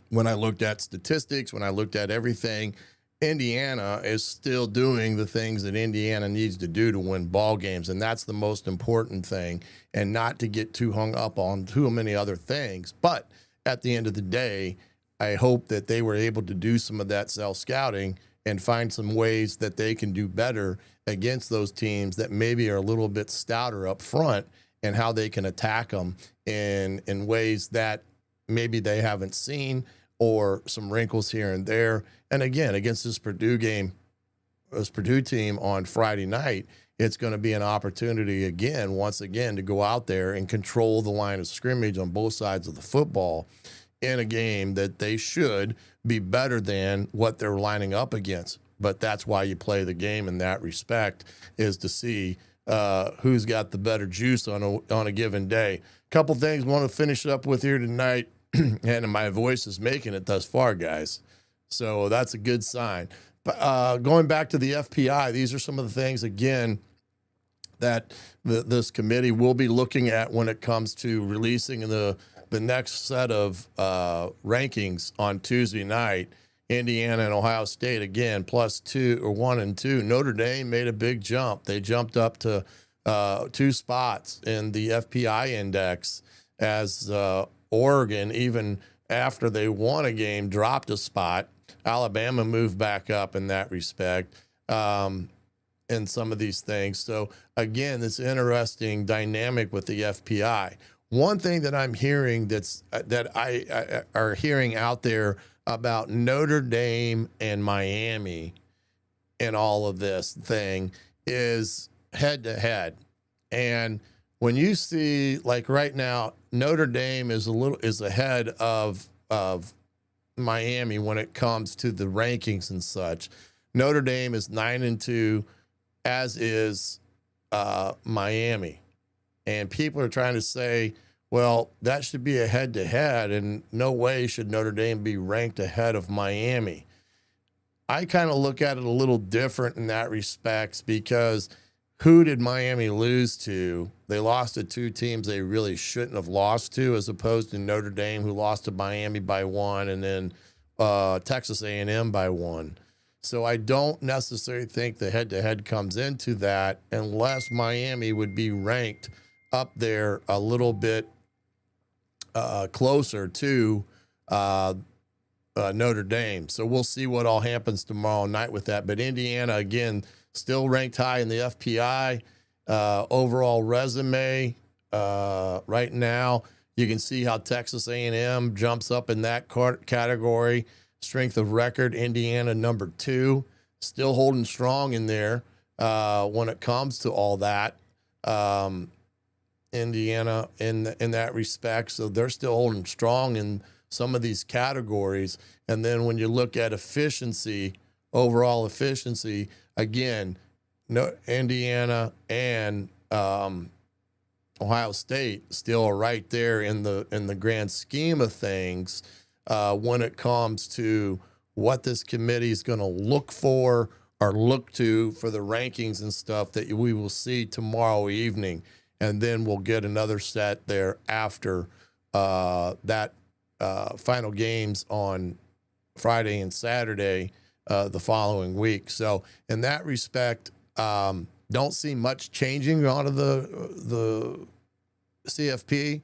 when I looked at statistics, when I looked at everything, Indiana is still doing the things that Indiana needs to do to win ball games, and that's the most important thing, and not to get too hung up on too many other things. But at the end of the day, I hope that they were able to do some of that self-scouting and find some ways that they can do better against those teams that maybe are a little bit stouter up front, and how they can attack them in ways that maybe they haven't seen, or some wrinkles here and there. And again, against this Purdue game, this Purdue team on Friday night, it's going to be an opportunity again, once again, to go out there and control the line of scrimmage on both sides of the football in a game that they should be better than what they're lining up against. But that's why you play the game in that respect, is to see who's got the better juice on a given day. Couple things I want to finish up with here tonight. And my voice is making it thus far, guys. So that's a good sign. But going back to the FPI, these are some of the things, again, that this committee will be looking at when it comes to releasing the next set of rankings on Tuesday night. Indiana and Ohio State, again, +2 or 1 and 2. Notre Dame made a big jump. They jumped up to 2 spots in the FPI index, as Oregon, even after they won a game, dropped a spot. Alabama moved back up in that respect, in some of these things. So again, it's interesting dynamic with the FPI. One thing that I'm hearing that I are hearing out there about Notre Dame and Miami and all of this thing is head to head. And when you see, like right now, Notre Dame is ahead of Miami when it comes to the rankings and such. Notre Dame is 9 and 2, as is Miami, and people are trying to say, well, that should be a head to head, and no way should Notre Dame be ranked ahead of Miami. I kind of look at it a little different in that respect, because who did Miami lose to? They lost to 2 teams they really shouldn't have lost to, as opposed to Notre Dame, who lost to Miami by 1, and then Texas A&M by 1. So I don't necessarily think the head-to-head comes into that, unless Miami would be ranked up there a little bit closer to Notre Dame. So we'll see what all happens tomorrow night with that. But Indiana, again, still ranked high in the FPI. Overall resume right now, you can see how Texas A&M jumps up in that category. Strength of record, Indiana number 2, still holding strong in there when it comes to all that. Indiana in that respect, so they're still holding strong in some of these categories. And then when you look at efficiency, overall efficiency, again, Indiana and Ohio State still are right there in the grand scheme of things when it comes to what this committee is going to look for or look to for the rankings and stuff that we will see tomorrow evening. And then we'll get another set there after that final games on Friday and Saturday the following week. So in that respect, don't see much changing out of the CFP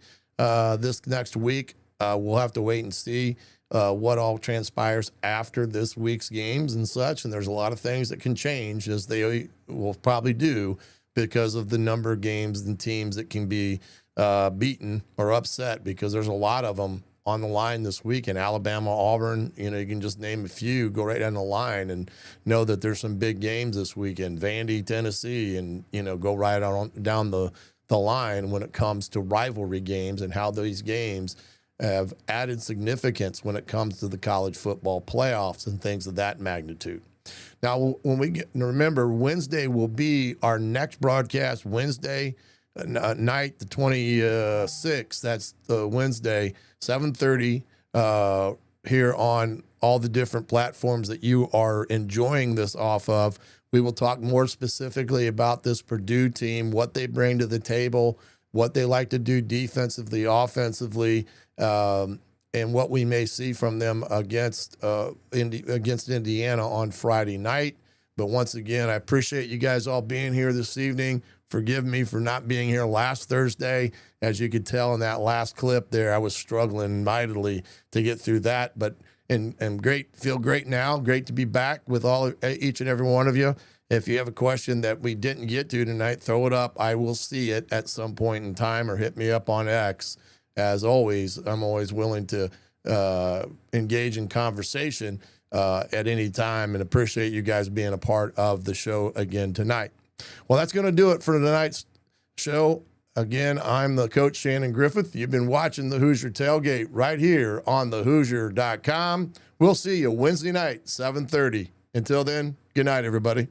this next week. We'll have to wait and see what all transpires after this week's games and such. And there's a lot of things that can change, as they will probably do, because of the number of games and teams that can be beaten or upset, because there's a lot of them on the line this weekend. Alabama, Auburn, you can just name a few, go right down the line and know that there's some big games this weekend. Vandy, Tennessee, and, go right on down the the line when it comes to rivalry games and how these games have added significance when it comes to the college football playoffs and things of that magnitude. Now, when we get, remember, Wednesday will be our next broadcast, Wednesday night, the 26th. That's the Wednesday, 7:30 here on all the different platforms that you are enjoying this off of. We will talk more specifically about this Purdue team, what they bring to the table, what they like to do defensively, offensively, and what we may see from them against Indiana on Friday night. But once again, I appreciate you guys all being here this evening. Forgive me for not being here last Thursday. As you could tell in that last clip there, I was struggling mightily to get through that. But and great, feel great now. Great to be back with each and every one of you. If you have a question that we didn't get to tonight, throw it up. I will see it at some point in time, or hit me up on X. As always, I'm always willing to engage in conversation at any time, and appreciate you guys being a part of the show again tonight. Well, that's going to do it for tonight's show. Again, I'm the coach, Shannon Griffith. You've been watching the Hoosier Tailgate right here on thehoosier.com. We'll see you Wednesday night, 7:30. Until then, good night, everybody.